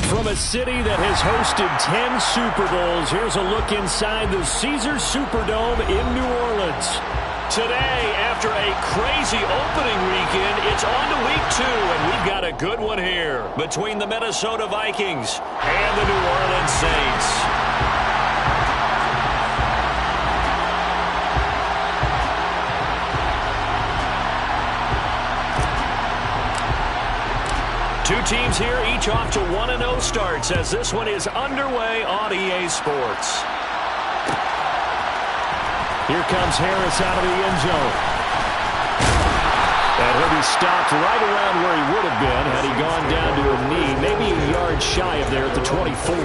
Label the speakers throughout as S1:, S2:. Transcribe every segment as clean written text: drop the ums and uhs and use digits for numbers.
S1: From a city that has hosted 10 Super Bowls, here's a look inside the Caesars Superdome in New Orleans. Today, after a crazy opening weekend, it's on to week 2, and we've got a good one here between the Minnesota Vikings and the New Orleans Saints. Two teams here, each off to 1-0 starts as this one is underway on EA Sports. Here comes Harris out of the end zone. And he'll be stopped right around where he would have been had he gone down to a knee, maybe a yard shy of there at the 24.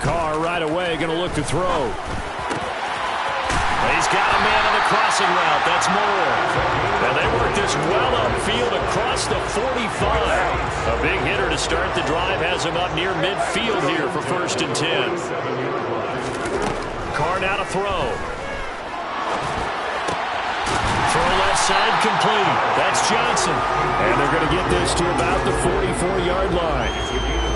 S1: Carr right away going to look to throw. He's got a man on the crossing route. That's Moore. And they work this well upfield across the 45. A big hitter to start the drive has him up near midfield here for 1st and 10. Carr now to throw. Throw left side complete. That's Johnson. And they're going to get this to about the 44-yard line.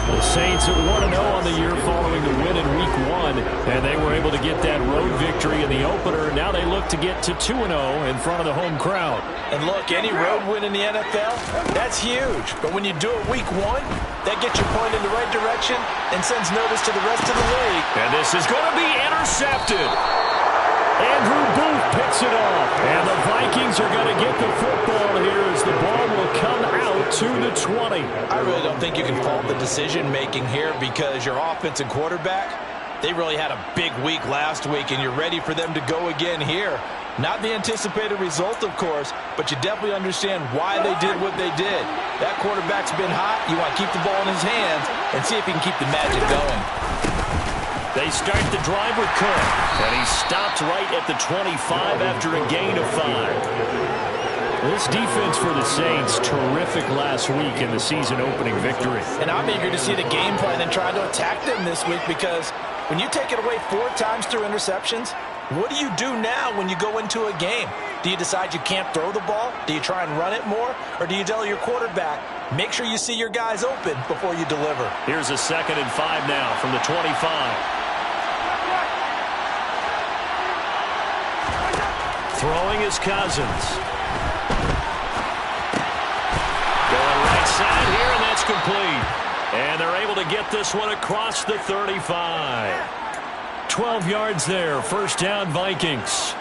S1: The Saints are 1-0 on the year following the win in Week 1, and they were able to get that road victory in the opener. Now they look to get to 2-0 in front of the home crowd.
S2: And look, any road win in the NFL, that's huge. But when you do it Week 1, that gets you pointed in the right direction and sends notice to the rest of the league.
S1: And this is going to be intercepted. Andrew Booth picks it off. And the Vikings are going to get the football here as the ball will come out to the 20.
S2: I really don't think you can fault the decision-making here because your offense and quarterback, they really had a big week last week, and you're ready for them to go again here. Not the anticipated result, of course, but you definitely understand why they did what they did. That quarterback's been hot. You want to keep the ball in his hands and see if he can keep the magic going.
S1: They start the drive with Cook, and he stopped right at the 25 after a gain of 5. This defense for the Saints, terrific last week in the season-opening victory.
S2: And I'm eager to see the game plan and try to attack them this week because when you take it away 4 times through interceptions, what do you do now when you go into a game? Do you decide you can't throw the ball? Do you try and run it more? Or do you tell your quarterback, make sure you see your guys open before you deliver?
S1: Here's a 2nd and 5 now from the 25. Throwing is Cousins. Going right side here, and that's complete. And they're able to get this one across the 35. 12 yards there, 1st down Vikings.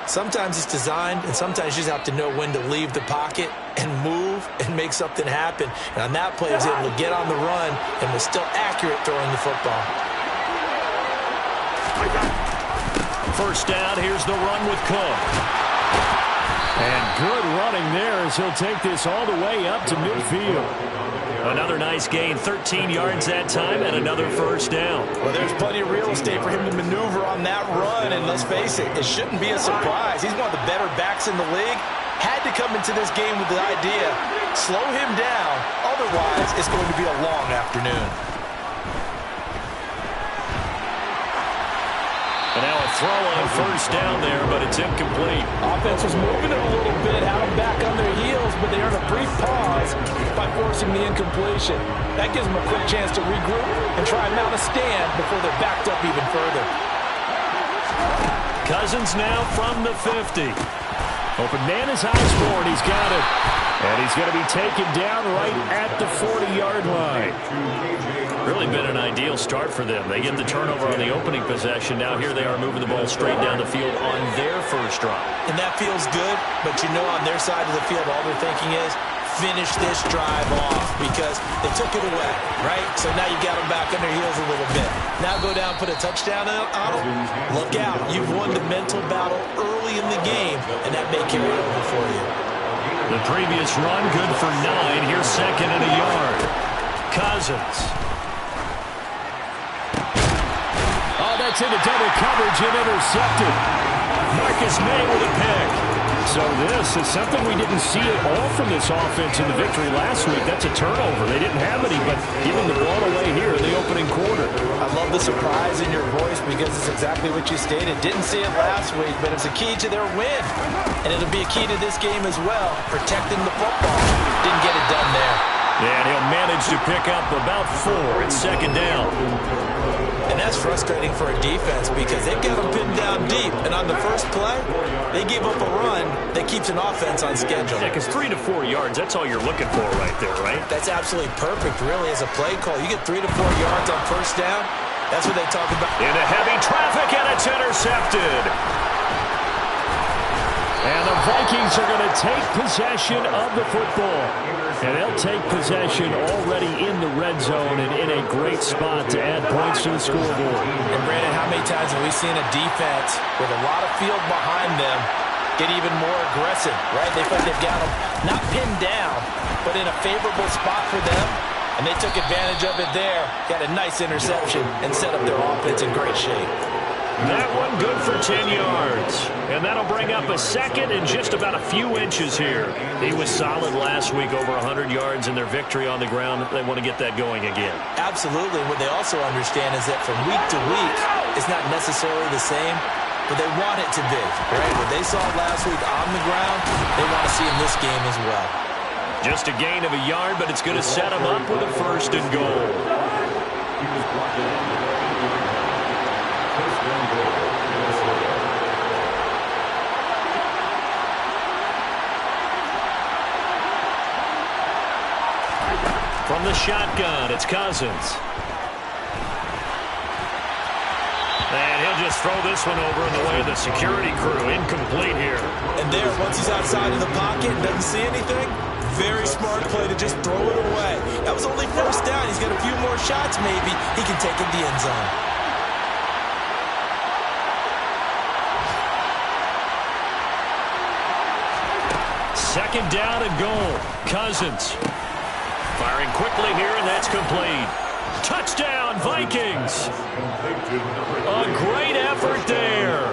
S2: Sometimes it's designed, and sometimes you just have to know when to leave the pocket and move and make something happen. And on that play, he was able to get on the run and was still accurate throwing the football.
S1: 1st down, here's the run with Cook. And good running there as he'll take this all the way up to midfield. Another nice gain, 13 yards that time, and another 1st down.
S2: Well, there's plenty of real estate for him to maneuver on that run, and let's face it, it shouldn't be a surprise. He's one of the better backs in the league. Had to come into this game with the idea, slow him down, otherwise it's going to be a long afternoon.
S1: And now a throw on 1st down there, but it's incomplete.
S2: Offense was moving it a little bit, had them back on their heels, but they earned a brief pause by forcing the incompletion. That gives them a quick chance to regroup and try and mount a stand before they're backed up even further.
S1: Cousins now from the 50. Open man is Osborne. He's got it. And he's going to be taken down right at the 40-yard line. Really been an ideal start for them. They get the turnover on the opening possession. Now here they are moving the ball straight down the field on their 1st drive.
S2: And that feels good, but you know on their side of the field all they're thinking is finish this drive off because they took it away, right? So now you got them back on their heels a little bit. Now go down, put a touchdown on them. Look out. You've won the mental battle early in the game, and that may carry over for you.
S1: The previous run good for 9. Here's 2nd and a yard. Cousins. Oh, that's into double coverage and intercepted. Marcus May with a pick. So this is something we didn't see at all from this offense in the victory last week. That's a turnover. They didn't have any, but giving the ball away here in the opening quarter.
S2: I love the surprise in your voice because it's exactly what you stated. Didn't see it last week, but it's a key to their win. And it'll be a key to this game as well, protecting the football. Didn't get it done there.
S1: Yeah, and he'll manage to pick up about 4. It's second down.
S2: And that's frustrating for a defense because they've got them pinned down deep. And on the first play, they give up a run that keeps an offense on schedule.
S1: Yeah, because 3 to 4 yards, that's all you're looking for right there, right?
S2: That's absolutely perfect, really, as a play call. You get 3 to 4 yards on first down, that's what they talk about.
S1: Into heavy traffic, and it's intercepted. And the Vikings are going to take possession of the football. And they'll take possession already in the red zone and in a great spot to add points to the scoreboard.
S2: And Brandon, how many times have we seen a defense with a lot of field behind them get even more aggressive, right? They feel like they've got them not pinned down, but in a favorable spot for them. And they took advantage of it there, got a nice interception, and set up their offense in great shape.
S1: That one good for 10 yards. And that'll bring up a second and just about a few inches here. He was solid last week, over 100 yards in their victory on the ground. They want to get that going again.
S2: Absolutely. What they also understand is that from week to week, it's not necessarily the same, but they want it to be, right? What they saw last week on the ground, they want to see in this game as well.
S1: Just a gain of a yard, but it's going to set them up with a first and goal. From the shotgun, it's Cousins. And he'll just throw this one over in the way of the security crew. Incomplete here.
S2: And there, once he's outside of the pocket and doesn't see anything, very smart play to just throw it away. That was only first down. He's got a few more shots maybe. He can take it to the end zone.
S1: Second down and goal. Cousins firing quickly here, and that's complete. Touchdown, Vikings. A great effort there.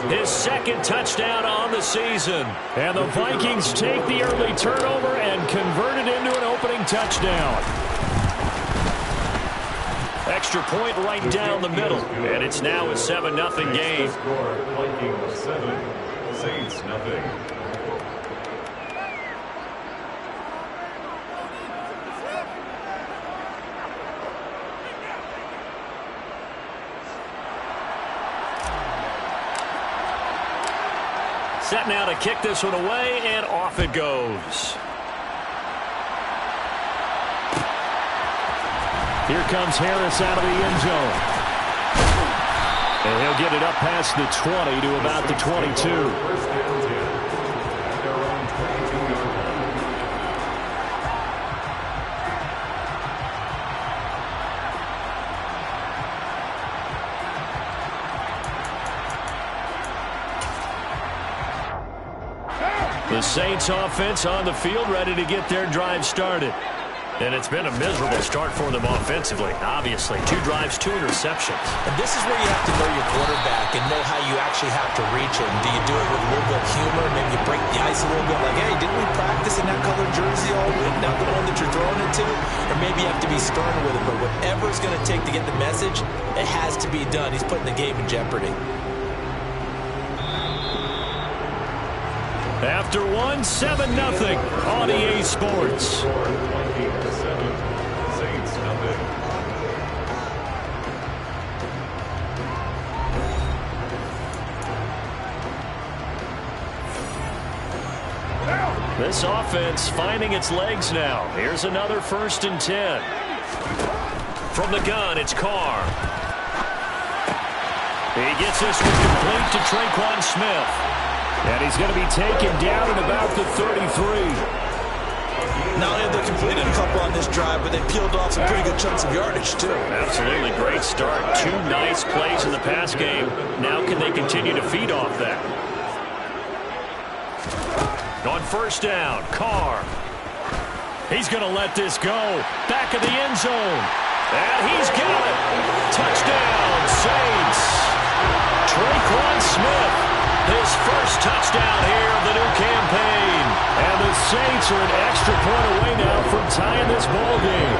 S1: His second touchdown on the season. And the Vikings take the early turnover and convert it into an opening touchdown. Extra point right down the middle. And it's now a 7-0 game.
S3: Vikings 7, Saints 0.
S1: Set now to kick this one away, and off it goes. Here comes Harris out of the end zone. And he'll get it up past the 20 to about the 22. The Saints offense on the field, ready to get their drive started. And it's been a miserable start for them offensively. Obviously, 2 drives, 2 interceptions.
S2: And this is where you have to know your quarterback and know how you actually have to reach him. Do you do it with a little bit of humor? Maybe you break the ice a little bit like, hey, didn't we practice in that colored jersey all week? Not the one that you're throwing it to? Or maybe you have to be stern with it. But whatever it's going to take to get the message, it has to be done. He's putting the game in jeopardy.
S1: After one, 7-0 on EA Sports.
S3: Vikings 7, Saints 0.
S1: This offense finding its legs now. Here's another 1st and 10. From the gun, it's Carr. He gets this one complete to Tre'Quan Smith. And he's going to be taken down at about the 33.
S2: Not only have they completed a couple on this drive, but they peeled off some pretty good chunks of yardage, too.
S1: Absolutely great start. 2 nice plays in the pass game. Now can they continue to feed off that? On 1st down, Carr. He's going to let this go. Back of the end zone. And he's got it. Touchdown, Saints. Tre'Quan Smith. His first touchdown here of the new ball game.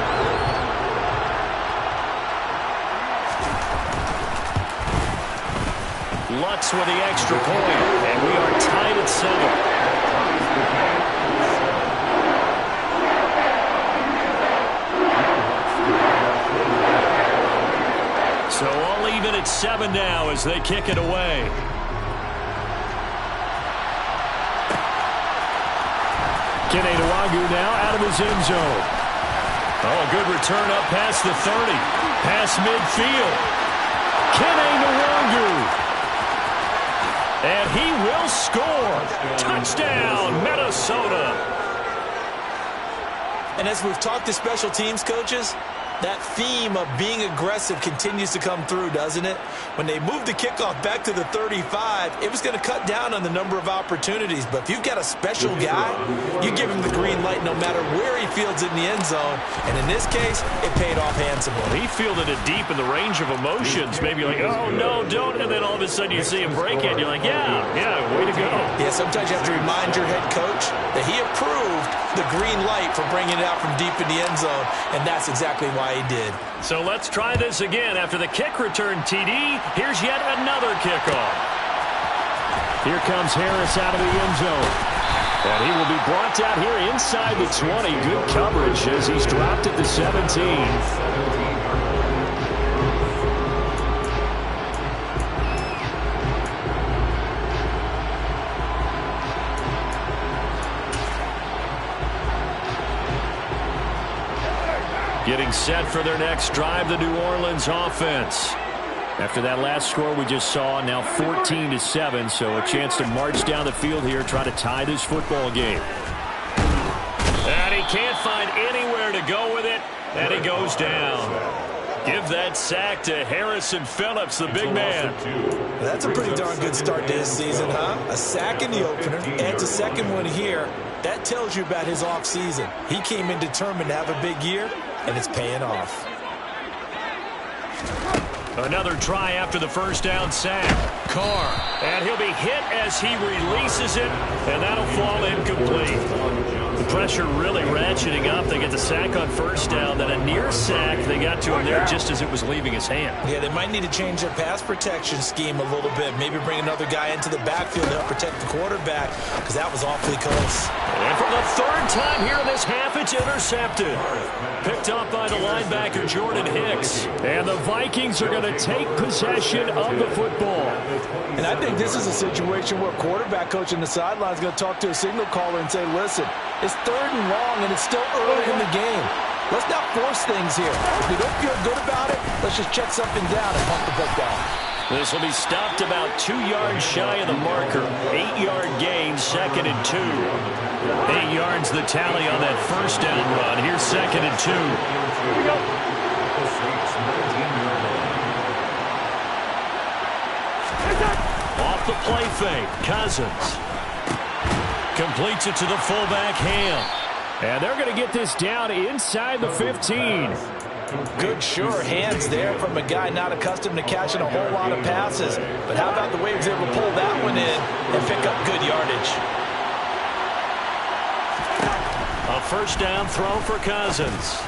S1: Lutz with the extra point, and we are tied at 7. So all even at 7 now as they kick it away. Kene Nwangwu now out of his end zone. Oh, good return up past the 30. Past midfield. Kene Nwangwu. And he will score. Touchdown, Minnesota.
S2: And as we've talked to special teams coaches, that theme of being aggressive continues to come through, doesn't it? When they moved the kickoff back to the 35, it was going to cut down on the number of opportunities. But if you've got a special guy, you give him the green light no matter where he fields it in the end zone. And in this case, it paid off handsomely.
S1: He fielded it deep in the range of emotions. Maybe like, oh, no, don't. And then all of a sudden you see him break it. And you're like, yeah, way to go.
S2: Yeah, sometimes you have to remind your head coach that he approved the green light for bringing it out from deep in the end zone. And that's exactly why he did.
S1: So let's try this again. After the kick return, TD, here's yet another kickoff. Here comes Harris out of the end zone. And he will be brought down here inside the 20. Good coverage as he's dropped at the 17. Getting set for their next drive, the New Orleans offense. After that last score we just saw, now 14-7, so a chance to march down the field here, try to tie this football game. And he can't find anywhere to go with it, and he goes down. Give that sack to Harrison Phillips, the big man.
S2: That's a pretty darn good start to his season, huh? A sack in the opener, adds a second one here. That tells you about his offseason. He came in determined to have a big year, and it's paying off.
S1: Another try after the first down sack. Carr. And he'll be hit as he releases it, and that'll fall incomplete. The pressure really ratcheting up. They get the sack on first down, then a near sack. They got to him there just as it was leaving his hand.
S2: Yeah, they might need to change their pass protection scheme a little bit. Maybe bring another guy into the backfield to help protect the quarterback, because that was awfully close.
S1: And for the third time here in this half, it's intercepted. Picked up by the linebacker, Jordan Hicks. And the Vikings are going to take possession of the football.
S2: And I think this is a situation where quarterback coach in the sideline is going to talk to a signal caller and say, listen, it's 3rd and long, and it's still early in the game. Let's not force things here. If we don't feel good about it, let's just check something down and pump the book down.
S1: This will be stopped about 2 yards shy of the marker. 8-yard gain, 2nd and 2. 8 yards the tally on that first down run. Here's 2nd and 2. Here we go. Off the play fake, Cousins. Completes it to the fullback, Ham. And they're going to get this down inside the 15.
S2: Good, sure hands there from a guy not accustomed to catching a whole lot of passes. But how about the way he was able to pull that one in and pick up good yardage?
S1: A first down throw for Cousins.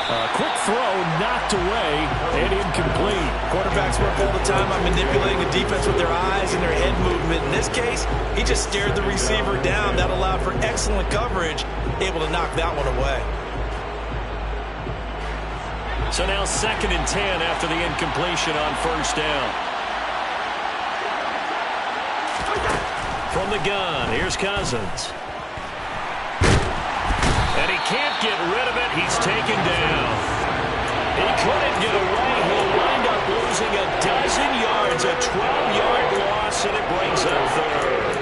S1: A quick throw knocked away and incomplete.
S2: Quarterbacks work all the time on manipulating the defense with their eyes and their head movement. In this case, he just stared the receiver down. That allowed for excellent coverage, able to knock that one away.
S1: So now 2nd and 10 after the incompletion on first down. From the gun, here's Cousins. And he can't get rid of it. He's taken down. He couldn't get away. He'll wind up losing a dozen yards, a 12-yard loss, and it brings up 3rd.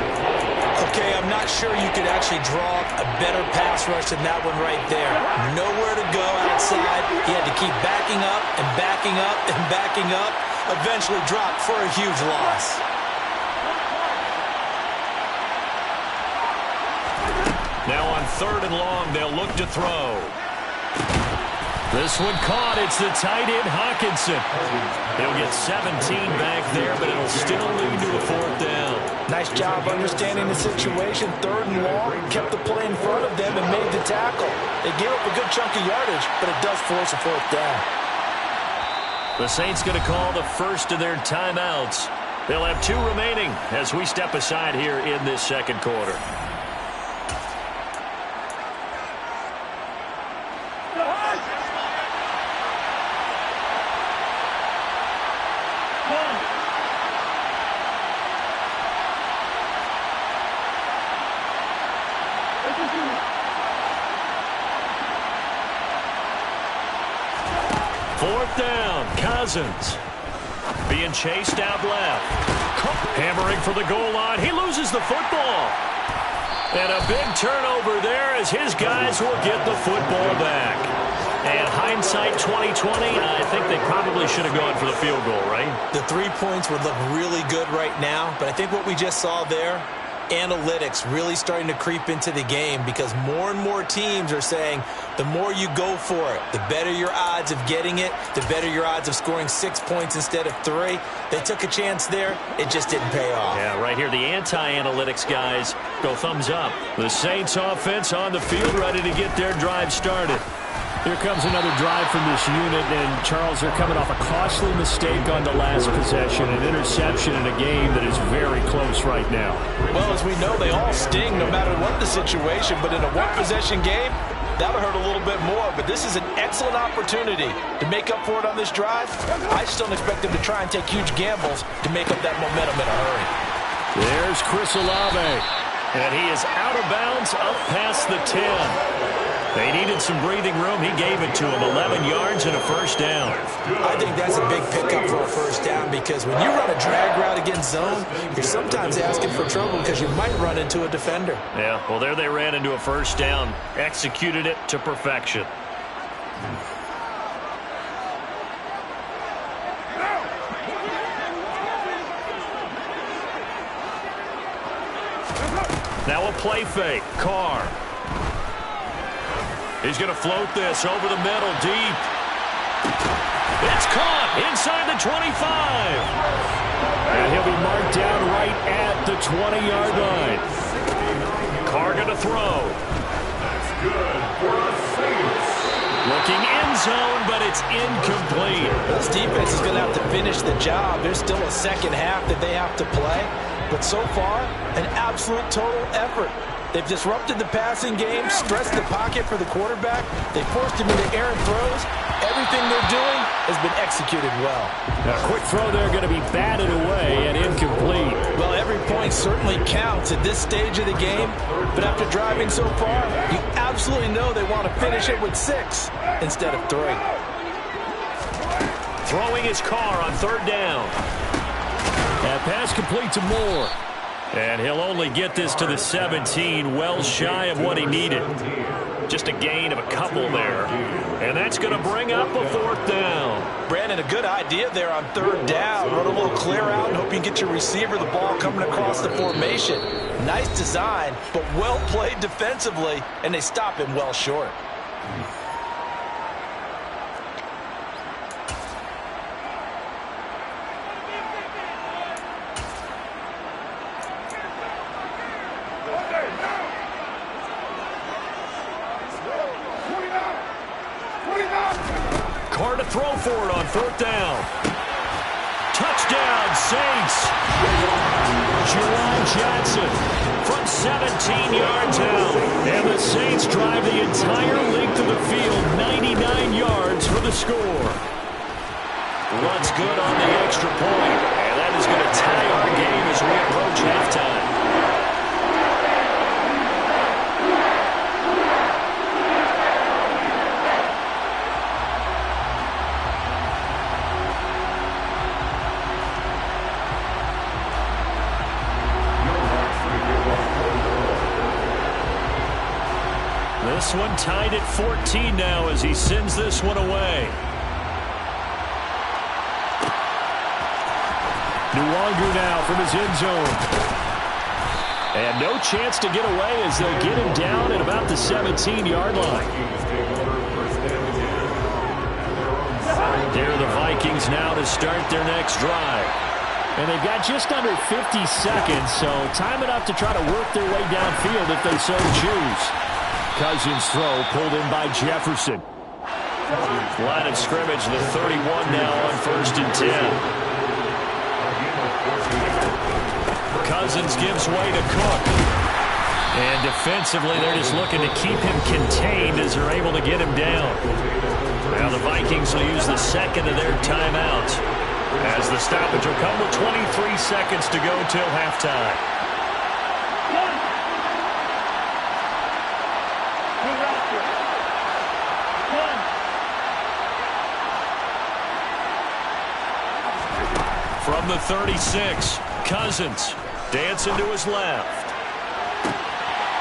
S2: Okay, I'm not sure you could actually draw a better pass rush than that one right there. Nowhere to go outside. He had to keep backing up and backing up and backing up. Eventually dropped for a huge loss.
S1: Now on 3rd and long, they'll look to throw. This one caught. It's the tight end, Hockenson. He'll get 17 back there, but it'll still lead to a 4th down.
S2: Nice job understanding the situation. 3rd and long, kept the play in front of them and made the tackle. They gave up a good chunk of yardage, but it does force a 4th down.
S1: The Saints going to call the first of their timeouts. They'll have 2 remaining as we step aside here in this 2nd quarter. Fourth down, Cousins. Being chased out left. Hammering for the goal line. He loses the football. And a big turnover there as his guys will get the football back. And hindsight 2020, I think they probably should have gone for the field goal, right?
S2: The 3 points would look really good right now, but I think what we just saw there, analytics really starting to creep into the game because more and more teams are saying the more you go for it, the better your odds of getting it, the better your odds of scoring 6 points instead of 3. They took a chance there. It just didn't pay off.
S1: Yeah, right here, the anti-analytics guys go thumbs up. The Saints offense on the field ready to get their drive started. Here comes another drive from this unit, and Charles, they're coming off a costly mistake on the last possession, an interception in a game that is very close right now.
S2: Well, as we know, they all sting no matter what the situation, but in a one-possession game, that'll hurt a little bit more, but this is an excellent opportunity to make up for it on this drive. I still expect them to try and take huge gambles to make up that momentum in a hurry.
S1: There's Chris Olave, and he is out of bounds up past the 10. They needed some breathing room. He gave it to him. 11 yards and a first down.
S2: I think that's a big pickup for a first down because when you run a drag route against zone, you're sometimes asking for trouble because you might run into a defender.
S1: Yeah, well, there they ran into a first down. Executed it to perfection. Now a play fake. Carr. He's going to float this over the middle, deep. It's caught inside the 25. And he'll be marked down right at the 20-yard line. Carr going to throw.
S3: That's good for the Saints.
S1: Looking end zone, but it's incomplete.
S2: This defense is going to have to finish the job. There's still a second half that they have to play. But so far, an absolute total effort. They've disrupted the passing game, stressed the pocket for the quarterback. They forced him into errant throws. Everything they're doing has been executed well.
S1: A quick throw there going to be batted away and incomplete.
S2: Well, every point certainly counts at this stage of the game. But after driving so far, you absolutely know they want to finish it with 6 instead of 3.
S1: Throwing his Carr on 3rd down. That pass complete to Moore. And he'll only get this to the 17, well shy of what he needed. Just a gain of a couple there. And that's going to bring up a 4th down.
S2: Brandon, a good idea there on 3rd down. Run a little clear out and hope you can get your receiver the ball coming across the formation. Nice design, but well played defensively, and they stop him well short.
S1: Carr to throw for it on 4th down. Touchdown, Saints. Juwan Johnson from 17 yards out. And the Saints drive the entire length of the field, 99 yards for the score. Runs good on the extra point. And that is going to tie our game as we approach halftime. This one tied at 14 now as he sends this one away. Nwangu now from his end zone. And no chance to get away as they'll get him down at about the 17-yard line. There are the Vikings now to start their next drive. And they've got just under 50 seconds, so time enough to try to work their way downfield if they so choose. Cousins' throw pulled in by Jefferson. Line of scrimmage, the 31 now on 1st and 10. Cousins gives way to Cook. And defensively, they're just looking to keep him contained as they're able to get him down. Now the Vikings will use the second of their timeouts, as the stoppage will come with 23 seconds to go till halftime. From the 36, Cousins dancing to his left.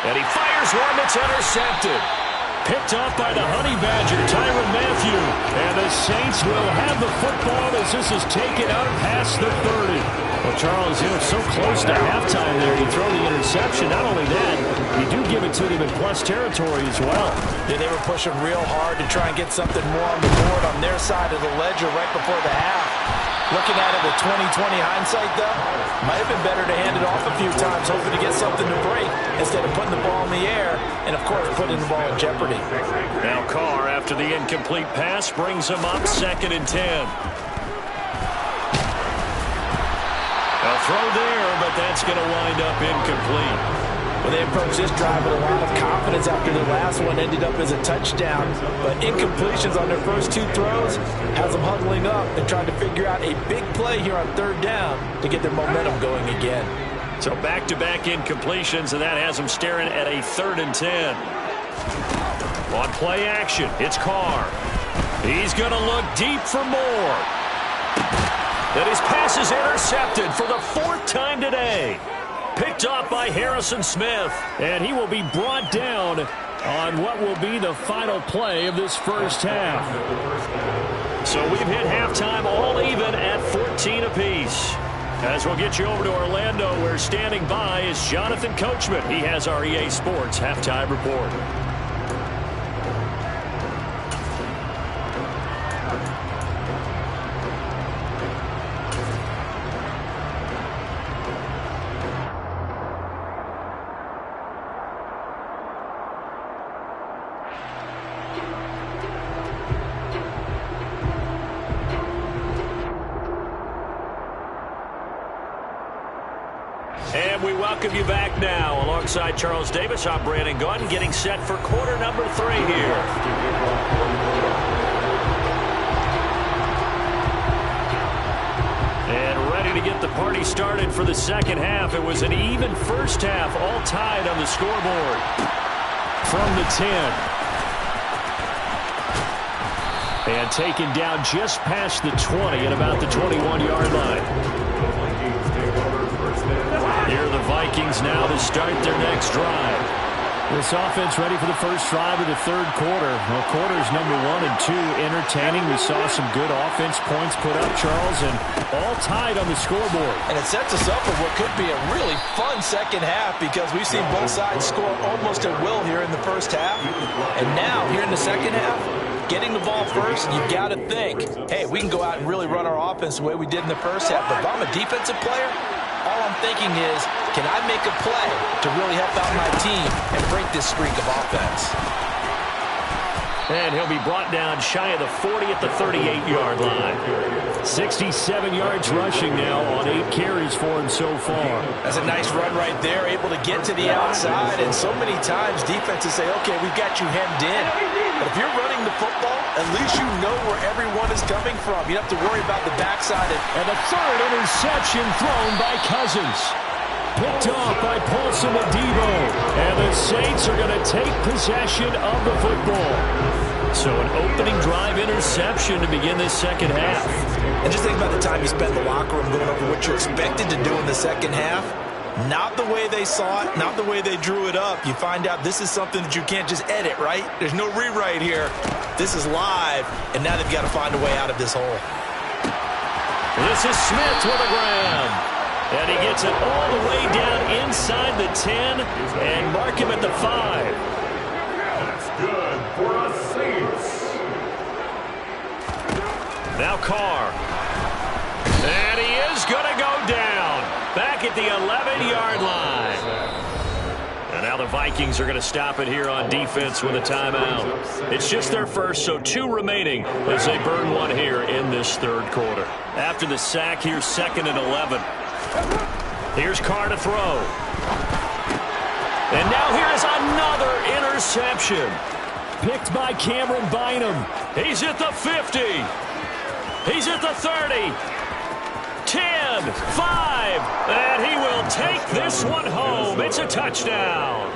S1: And he fires one that's intercepted. Picked off by the Honey Badger, Tyrann Mathieu. And the Saints will have the football as this is taken out past the 30. Well, Charles, so close to halftime there. You throw the interception. Not only that, you do give it to them in plus territory as well.
S2: Yeah, they were pushing real hard to try and get something more on the board on their side of the ledger right before the half. Looking at it with 20/20 hindsight, though, might have been better to hand it off a few times, hoping to get something to break instead of putting the ball in the air and, of course, putting the ball in jeopardy.
S1: Now Carr, after the incomplete pass, brings him up 2nd and 10. A throw there, but that's going to wind up incomplete.
S2: Well, they approached this drive with a lot of confidence after the last one ended up as a touchdown. But incompletions on their first 2 throws has them huddling up and trying to figure out a big play here on 3rd down to get their momentum going again.
S1: So back-to-back incompletions, and that has them staring at a 3rd and 10. On play action, it's Carr. He's going to look deep for more. And his pass is intercepted for the 4th time today. Picked off by Harrison Smith, and he will be brought down on what will be the final play of this first half. So we've hit halftime all even at 14 apiece. As we'll get you over to Orlando, where standing by is Jonathan Coachman. He has our EA Sports halftime report. And we welcome you back now. Alongside Charles Davis, I'm Brandon Gunn, getting set for quarter number 3 here. And ready to get the party started for the second half. It was an even first half, all tied on the scoreboard. From the 10. And taken down just past the 20 at about the 21-yard line. Here are the Vikings now to start their next drive. This offense ready for the first drive of the 3rd quarter. Well, quarters number 1 and 2 entertaining. We saw some good offense points put up, Charles, and all tied on the scoreboard.
S2: And it sets us up for what could be a really fun second half, because we've seen both sides score almost at will here in the first half. And now, here in the second half, getting the ball first, you've got to think, hey, we can go out and really run our offense the way we did in the first half. But if I'm a defensive player, all I'm thinking is, can I make a play to really help out my team and break this streak of offense?
S1: And he'll be brought down shy of the 40 at the 38-yard line. 67 yards rushing now on 8 carries for him so far.
S2: That's a nice run right there, able to get to the outside. And so many times defenses say, okay, we've got you hemmed in. But if you're running the football, at least you know where everyone is coming from. You don't have to worry about the backside.
S1: And the 3rd interception thrown by Cousins. Picked off by Paulson Adebo. And the Saints are going to take possession of the football. So an opening drive interception to begin this second half.
S2: And just think about the time you spent in the locker room going over what you expected to do in the second half. Not the way they saw it, not the way they drew it up. You find out this is something that you can't just edit, right? There's no rewrite here. This is live, and now they've got to find a way out of this hole.
S1: This is Smith with a grab. And he gets it all the way down inside the 10 and mark him at the 5.
S3: That's good for the Saints.
S1: Now Carr. And he is going to go at the 11-yard line. And now the Vikings are going to stop it here on defense with a timeout. It's just their first, so 2 remaining as they burn 1 here in this third quarter. After the sack, here's 2nd and 11. Here's Carr to throw. And now here is another interception. Picked by Cameron Bynum. He's at the 50. He's at the 30. 10, 5, and he will take this one home. It's a touchdown.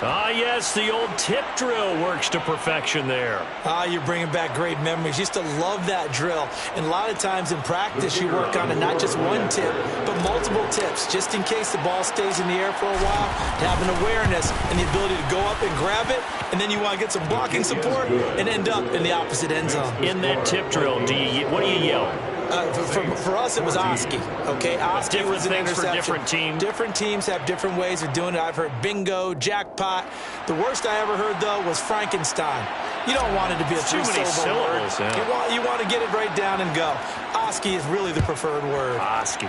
S1: Ah, yes, the old tip drill works to perfection there.
S2: You're bringing back great memories. Used to love that drill. And a lot of times in practice, you work on it, not just one tip, but multiple tips, just in case the ball stays in the air for a while, to have an awareness and the ability to go up and grab it, and then you want to get some blocking support and end up in the opposite end zone.
S1: In that tip drill, what do you yell?
S2: For us, it was Oski. Okay, Oski was an interception.
S1: For different teams.
S2: Different teams have different ways of doing it. I've heard bingo, jackpot. The worst I ever heard, though, was Frankenstein. You don't want it to be a three-syllable word. Yeah. You want to get it right down and go. Oski is really the preferred word.
S1: Oski.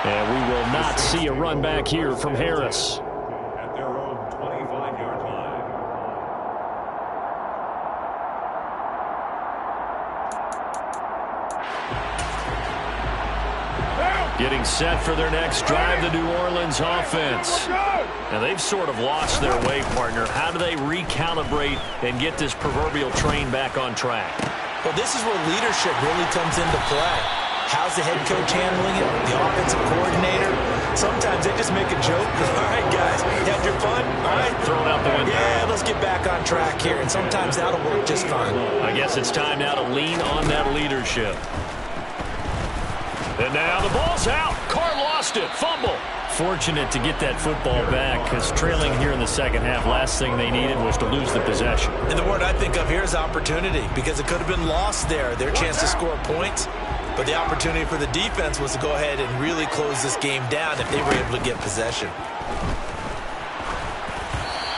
S1: And we will not see a run back here from Harris.
S3: At their own 25-yard line.
S1: Getting set for their next drive, the New Orleans offense. Now, they've sort of lost their way, partner. How do they recalibrate and get this proverbial train back on track?
S2: Well, this is where leadership really comes into play. How's the head coach handling it? The offensive coordinator? Sometimes they just make a joke. All right, guys, you had your fun? All right.
S1: Throw it out the window.
S2: Yeah, let's get back on track here. And sometimes that'll work just fine.
S1: I guess it's time now to lean on that leadership. And now the ball's out. Carr lost it. Fumble. Fortunate to get that football back, because trailing here in the second half, last thing they needed was to lose the possession.
S2: And the word I think of here is opportunity, because it could have been lost there, their chance to score points. But the opportunity for the defense was to go ahead and really close this game down if they were able to get possession.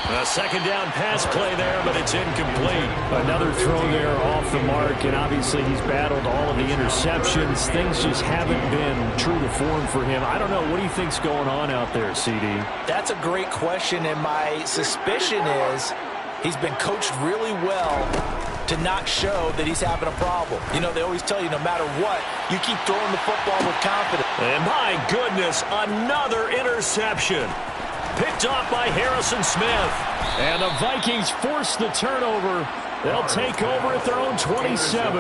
S1: A second down pass play there, but it's incomplete. Another throw there off the mark, and obviously he's battled all of the interceptions. Things just haven't been true to form for him. I don't know. What do you think's going on out there, CD?
S2: That's a great question, and my suspicion is he's been coached really well to not show that he's having a problem. You know, they always tell you no matter what, you keep throwing the football with confidence.
S1: And my goodness, another interception. Picked off by Harrison Smith. And the Vikings force the turnover. They'll take over at their own 27.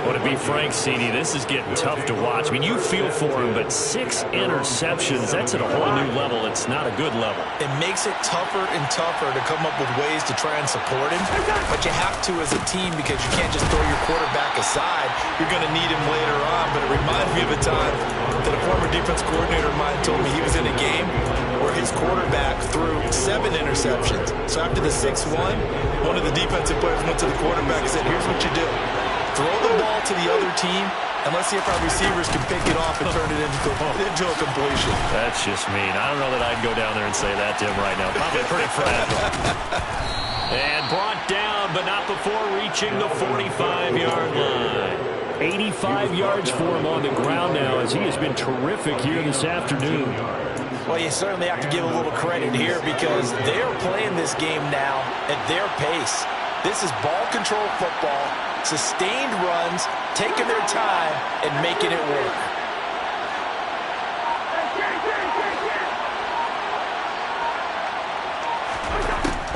S1: Would it be Frank, CD? This is getting tough to watch. I mean, you feel for him, but 6 interceptions, that's at a whole new level. It's not a good level.
S2: It makes it tougher and tougher to come up with ways to try and support him. But you have to as a team, because you can't just throw your quarterback aside. You're going to need him later on. But it reminds me of a time that a former defense coordinator of mine told me he was in a game where his quarterback threw 7 interceptions. So after the 6th one of the defensive players went to the quarterback and said, here's what you do. Throw the ball to the other team, and let's see if our receivers can pick it off and turn it into a completion.
S1: That's just mean. I don't know that I'd go down there and say that to him right now. Probably pretty fragile. And brought down, but not before reaching the 45-yard line. 85 yards for him on the ground now, as he has been terrific here this afternoon.
S2: Well, you certainly have to give a little credit here, because they're playing this game now at their pace. This is ball control football, sustained runs, taking their time, and making it work.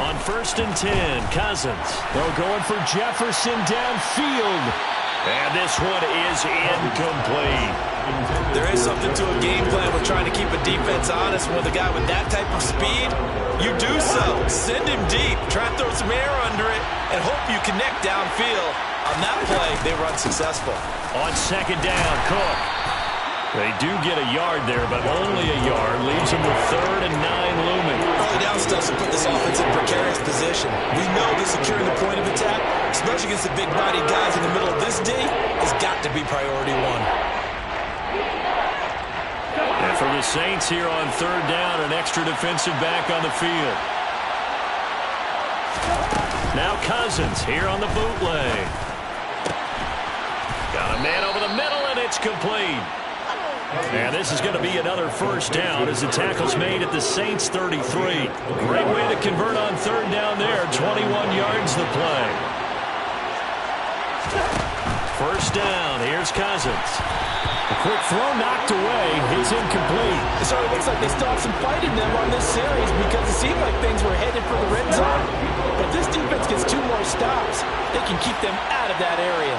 S1: On 1st and 10, Cousins. They're going for Jefferson downfield. And this one is incomplete.
S2: There is something to a game plan with trying to keep a defense honest. With a guy with that type of speed, you do so. Send him deep. Try and throw some air under it and hope you connect downfield. On that play, they run successful.
S1: On 2nd down, Cook. They do get a yard there, but only a yard. Leaves them with 3rd and 9 looming.
S2: Early down stuff to put this offense in precarious position. We know that securing the point of attack, especially against the big-bodied guys in the middle of this D, has got to be priority 1.
S1: And for the Saints here on 3rd down, an extra defensive back on the field. Now Cousins here on the bootleg. Man over the middle, and it's complete. And this is going to be another first down as the tackle's made at the Saints 33. Great way to convert on third down there. 21 yards the play. First down. Here's Cousins. A quick throw knocked away. It's incomplete.
S2: So it looks like they still have some fight in them on this series because it seemed like things were headed for the red zone. But this defense gets 2 more stops. They can keep them out of that area.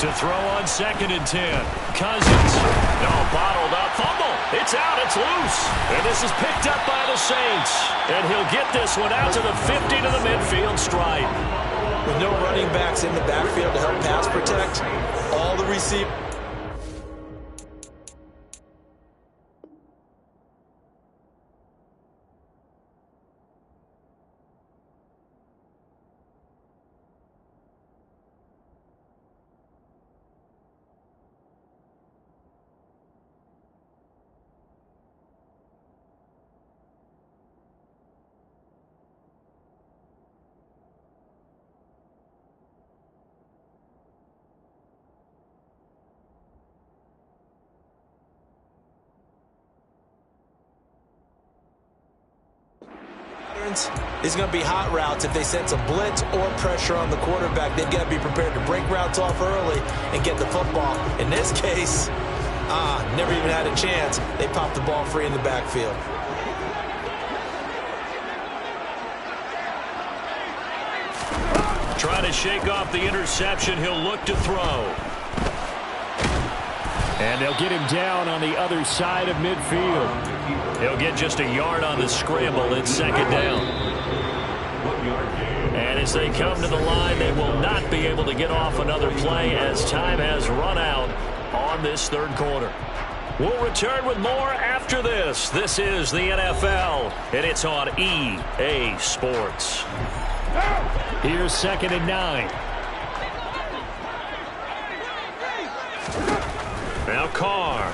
S1: To throw on 2nd and 10. Cousins. No, bottled up. Fumble. It's out. It's loose. And this is picked up by the Saints. And he'll get this one out to the 50 to the midfield stripe.
S2: With no running backs in the backfield to help pass protect, all the receivers. Is going to be hot routes if they sense a blitz or pressure on the quarterback. They've got to be prepared to break routes off early and get the football. In this case, never even had a chance. They popped the ball free in the backfield.
S1: Trying to shake off the interception. He'll look to throw. And they'll get him down on the other side of midfield. He'll get just a yard on the scramble. It's 2nd down. And as they come to the line, they will not be able to get off another play as time has run out on this 3rd quarter. We'll return with more after this. This is the NFL, and it's on EA Sports. Here's 2nd and 9. Now Carr.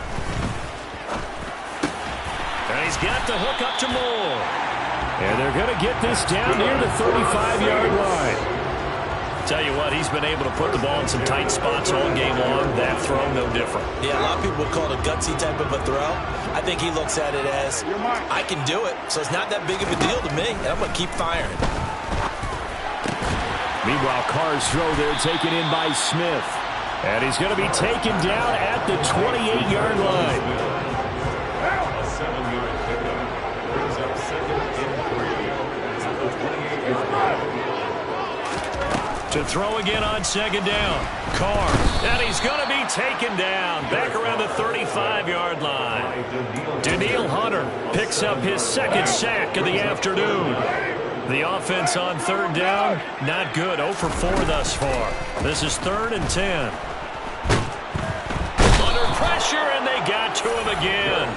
S1: And he's got the hook up to Moore. And they're going to get this down near the 35-yard line. Tell you what, he's been able to put the ball in some tight spots all game long. That throw, no different.
S2: Yeah, a lot of people would call it a gutsy type of a throw. I think he looks at it as, I can do it, so it's not that big of a deal to me, and I'm going to keep firing.
S1: Meanwhile, Carr's throw there taken in by Smith. And he's going to be taken down at the 28-yard line. To throw again on 2nd down. Carr. And he's going to be taken down back around the 35-yard line. Danielle Hunter picks up his 2nd sack of the afternoon. The offense on 3rd down, not good. 0 for 4 thus far. This is 3rd and 10. Under pressure, and they got to him again.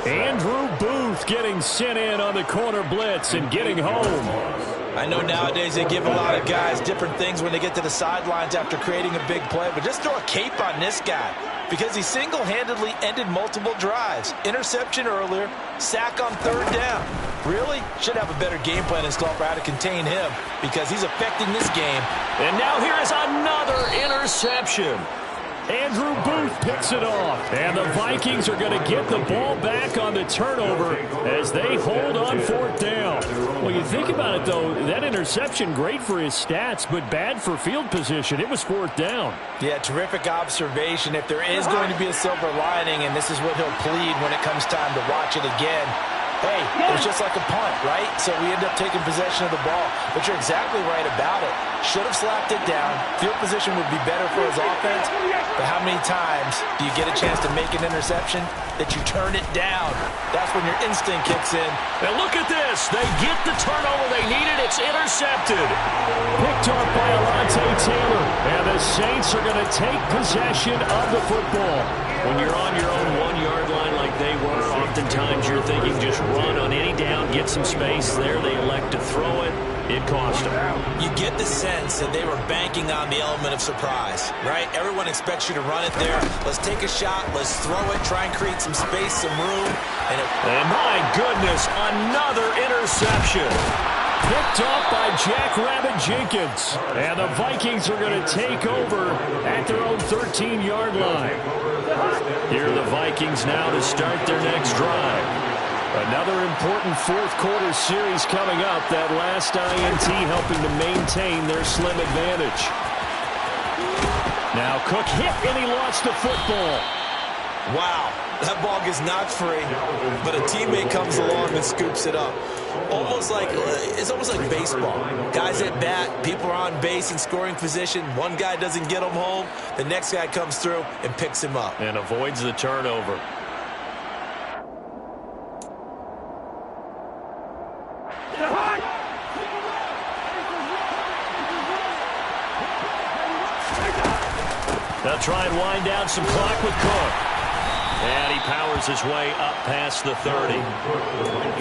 S1: Andrew Booth getting sent in on the corner blitz and getting home.
S2: I know nowadays they give a lot of guys different things when they get to the sidelines after creating a big play, but just throw a cape on this guy because he single-handedly ended multiple drives. Interception earlier, sack on 3rd down. Really? Should have a better game plan installed for how to contain him because he's affecting this game.
S1: And now here is another interception. Andrew Booth picks it off. And the Vikings are going to get the ball back on the turnover as they hold on 4th down. Well, you think about it, though, that interception, great for his stats, but bad for field position. It was 4th down.
S2: Yeah, terrific observation. If there is going to be a silver lining, and this is what he'll plead when it comes time to watch it again, hey, it was just like a punt, right? So we end up taking possession of the ball. But you're exactly right about it. Should have slapped it down. Field position would be better for his offense. But how many times do you get a chance to make an interception that you turn it down? That's when your instinct kicks in.
S1: And look at this. They get the turnover they needed. It's intercepted. Picked off by Alontae Taylor. And the Saints are going to take possession of the football. When you're on your own 1-yard line like they were, oftentimes you're thinking just run on any down, get some space. There they elect to throw it. It cost them.
S2: You get the sense that they were banking on the element of surprise, right? Everyone expects you to run it there. Let's take a shot. Let's throw it. Try and create some space, some room.
S1: And my goodness, another interception. Picked off by Jackrabbit Jenkins. And the Vikings are going to take over at their own 13-yard line. Here are the Vikings now to start their next drive. Another important fourth-quarter series coming up. That last INT helping to maintain their slim advantage. Now Cook hit and he lost the football.
S2: Wow, that ball gets knocked free, but a teammate comes along and scoops it up. It's almost like baseball. Guys at bat, people are on base in scoring position. One guy doesn't get him home. The next guy comes through and picks him up.
S1: And avoids the turnover. They'll try and wind down some clock with Cook. And he powers his way up past the 30.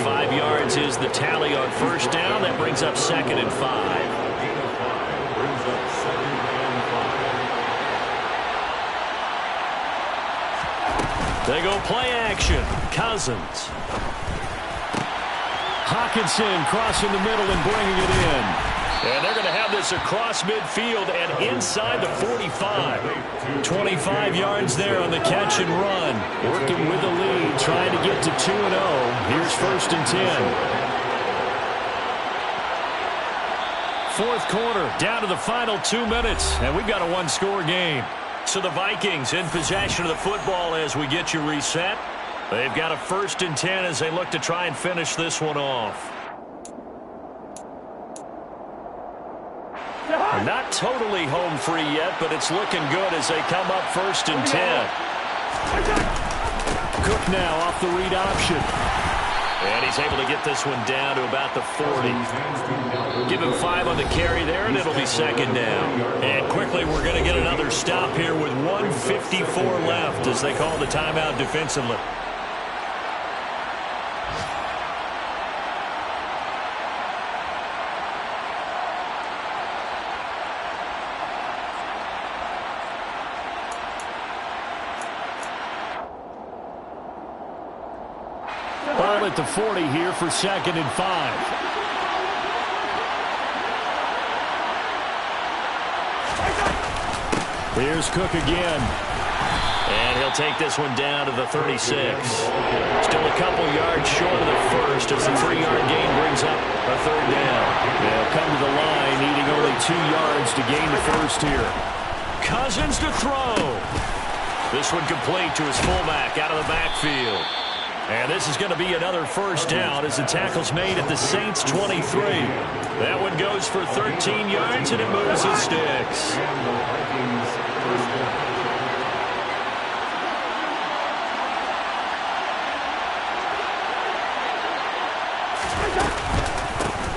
S1: 5 yards is the tally on first down. That brings up 2nd and 5. They go play action. Cousins. Hockenson crossing the middle and bringing it in. And they're going to have this across midfield and inside the 45. 25 yards there on the catch and run. Working with the lead, trying to get to 2-0. Here's 1st and 10. Fourth quarter, down to the final 2 minutes, and we've got a one-score game. So the Vikings in possession of the football as we get you reset. They've got a 1st and 10 as they look to try and finish this one off. Not totally home free yet, but it's looking good as they come up 1st and 10. Cook now off the read option. And he's able to get this one down to about the 40. Give him 5 on the carry there, and it'll be 2nd down. And quickly, we're going to get another stop here with 1:54 left as they call the timeout defensively. Ball at the 40 here for 2nd and 5. Here's Cook again. And he'll take this one down to the 36. Still a couple yards short of the first as the 3-yard gain brings up a 3rd down. They'll come to the line needing only 2 yards to gain the first here. Cousins to throw. This one complete to his fullback out of the backfield. And this is going to be another 1st down as the tackle's made at the Saints 23. That one goes for 13 yards and it moves his sticks.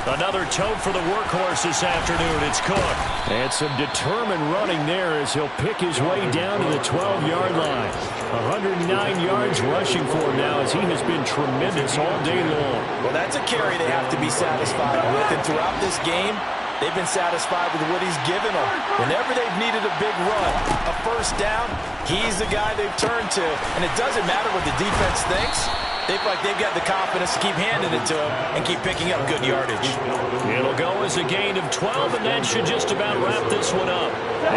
S1: Another tote for the workhorse this afternoon. It's Cook. And some determined running there as he'll pick his way down to the 12-yard line. 109 yards rushing for him now as he has been tremendous all day long.
S2: Well, that's a carry they have to be satisfied with. And throughout this game, they've been satisfied with what he's given them. Whenever they've needed a big run, a 1st down, he's the guy they've turned to. And it doesn't matter what the defense thinks. They feel like they've got the confidence to keep handing it to him and keep picking up good yardage.
S1: It'll go as a gain of 12, and that should just about wrap this one up.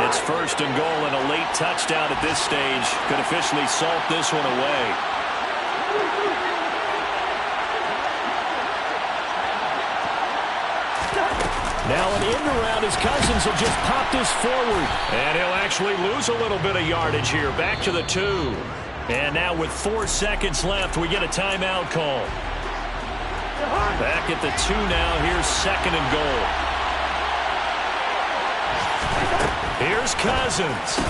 S1: It's 1st and goal, and a late touchdown at this stage could officially salt this one away. Now an end around as Cousins will just pop this forward. And he'll actually lose a little bit of yardage here. Back to the 2. And now with 4 seconds left, we get a timeout call. Back at the 2 now. Here's 2nd and goal. Here's Cousins.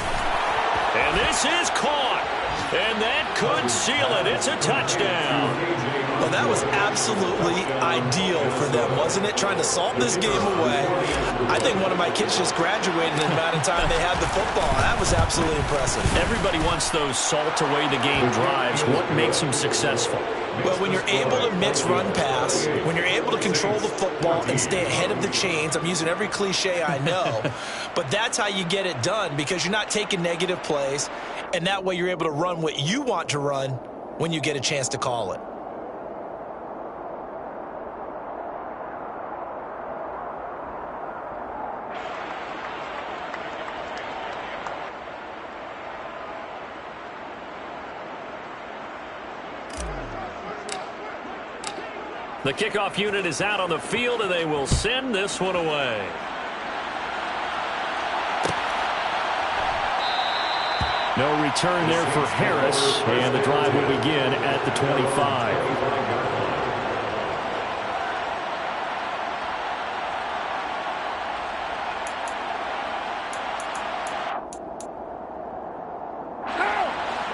S1: And this is caught. And that could seal it. It's a touchdown.
S2: Well, that was absolutely ideal for them, wasn't it? Trying to salt this game away. I think one of my kids just graduated in the amount of time they had the football. That was absolutely impressive.
S1: Everybody wants those salt away the game drives. What makes them successful?
S2: Well, when you're able to mix run pass, when you're able to control the football and stay ahead of the chains, I'm using every cliche I know, but that's how you get it done because you're not taking negative plays, and that way you're able to run what you want to run when you get a chance to call it.
S1: The kickoff unit is out on the field, and they will send this one away. No return there for Harris, and the drive will begin at the 25.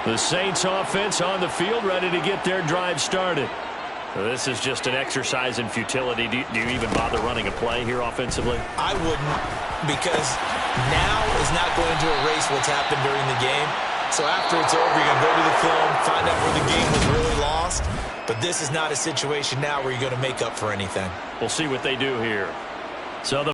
S1: The Saints offense on the field, ready to get their drive started. This is just an exercise in futility. Do you even bother running a play here offensively?
S2: I wouldn't, because now is not going to erase what's happened during the game. So after it's over, you're going to go to the film, find out where the game was really lost. But this is not a situation now where you're going to make up for anything.
S1: We'll see what they do here. So the